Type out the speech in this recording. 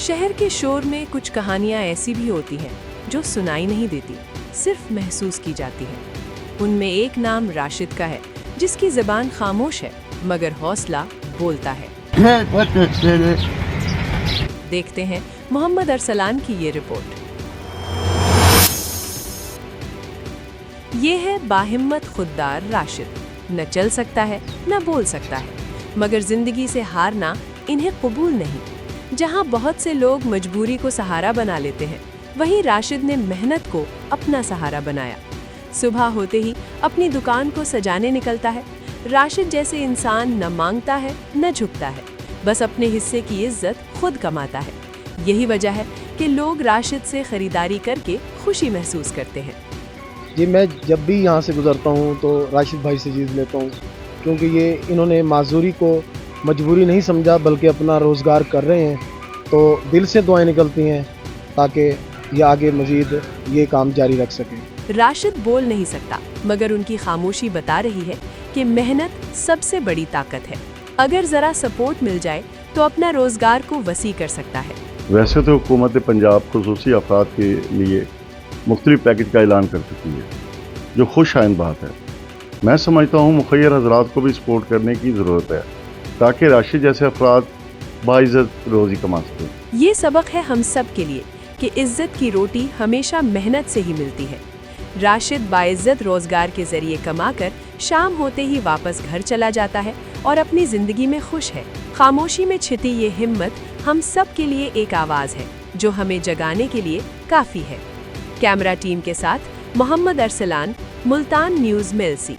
शहर के शोर में कुछ कहानियां ऐसी भी होती हैं जो सुनाई नहीं देती, सिर्फ महसूस की जाती हैं। उनमें एक नाम राशिद का है, जिसकी ज़बान खामोश है मगर हौसला बोलता है। देखते हैं मोहम्मद अरसलान की ये रिपोर्ट। ये है बाहिम्मत खुददार राशिद। न चल सकता है न बोल सकता है, मगर जिंदगी से हारना इन्हें कबूल नहीं। जहां बहुत से लोग मजबूरी को सहारा बना लेते हैं, वहीं राशिद ने मेहनत को अपना सहारा बनाया। सुबह होते ही अपनी दुकान को सजाने निकलता है। राशिद जैसे इंसान न मांगता है न झुकता है, बस अपने हिस्से की इज्जत खुद कमाता है। यही वजह है कि लोग राशिद से खरीदारी करके खुशी महसूस करते हैं। जी, मैं जब भी यहाँ से गुजरता हूँ तो राशिद भाई से चीज़ लेता हूँ, क्योंकि इन्होंने माजूरी को मजबूरी नहीं समझा बल्कि अपना रोज़गार कर रहे हैं। तो दिल से दुआएं निकलती हैं ताकि ये आगे मज़ीद ये काम जारी रख सकें। राशिद बोल नहीं सकता, मगर उनकी खामोशी बता रही है कि मेहनत सबसे बड़ी ताकत है। अगर ज़रा सपोर्ट मिल जाए तो अपना रोज़गार को वसी कर सकता है। वैसे तो हुकूमत पंजाब खुसूसी अफराद के लिए मुख्तलिफ पैकेज का ऐलान कर चुकी है, जो खुश आइंद बात है। मैं समझता हूँ मुखय्यर हजरात को भी सपोर्ट करने की ज़रूरत है ताकि राशिद जैसे अफराद बाइज़्ज़त रोज़ी कमा सकें। ये सबक है हम सब के लिए कि इज्जत की रोटी हमेशा मेहनत से ही मिलती है। राशिद बाइज्जत रोज़गार के ज़रिए कमाकर शाम होते ही वापस घर चला जाता है और अपनी ज़िंदगी में खुश है। खामोशी में छिपी ये हिम्मत हम सब के लिए एक आवाज़ है जो हमें जगाने के लिए काफ़ी है। कैमरा टीम के साथ मोहम्मद अरसलान, मुल्तान न्यूज़ मिल्सी।